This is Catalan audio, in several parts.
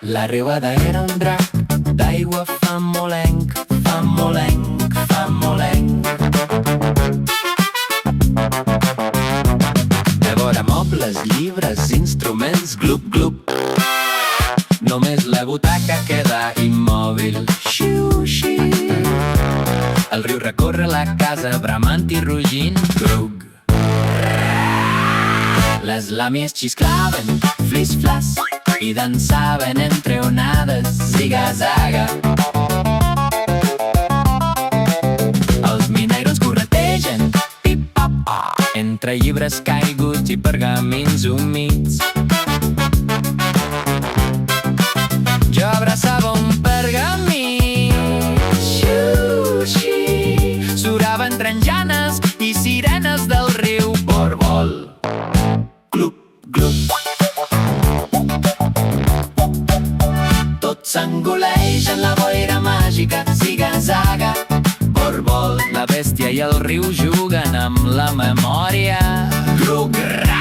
La riuada era un drac d'aigua famolenc, famolenc, famolenc. Devora mobles, llibres, instruments, glup, glup. Només la butaca queda immòbil. Xiu, xiu. El riu recorre la casa bramant i rugint. Grug. Les làmies xisclaven, flis-flas, i dansaven entre onades, ziga-zaga. Els minairons corretegen, pip-pap, entre llibres caiguts i pergamins humits. Jo abraçava un pergamí, xiu-xi, surava entre enjanes i sirenes del riu Borbol. Glup, glup. Tot s'engoleix en la boira màgica, ziga-zaga. Borbol, la bèstia i el riu juguen amb la memòria. Glugrà.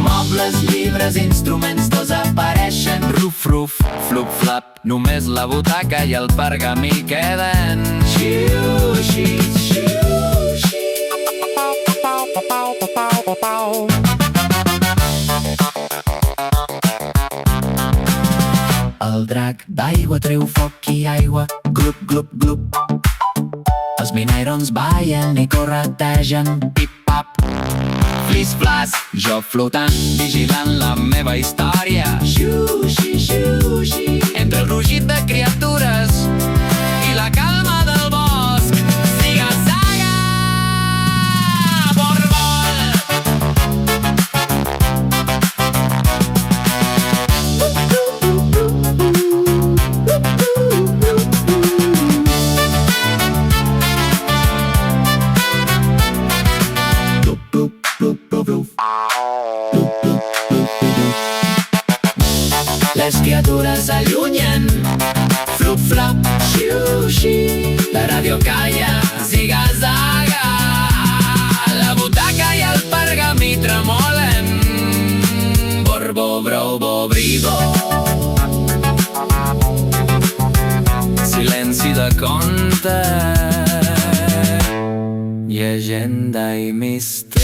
Mobles, llibres, instruments, tots apareixen. Ruf, ruf, flup, flap. Només la butaca i el pergamí queden. Xiu, xi, xiu, xi. El drac d'aigua treu foc i aigua, glup, glup, glup. Els minairons ballen i corretegen, pip-pap. Flis-flas, jo flotant, vigilant la meva història. Xiu-xi, xiu-xi. Entre el rugit de criatures i la calma del bosc, ziga-zaga, Borbol. Les criatures s'allunyen, flup-flap, xiu-xi. La ràdio calla, ziga-zaga. La butaca i el pergamí tremolen. Borbo, brobo, bribo. Silenci de conte, llegenda i misteri.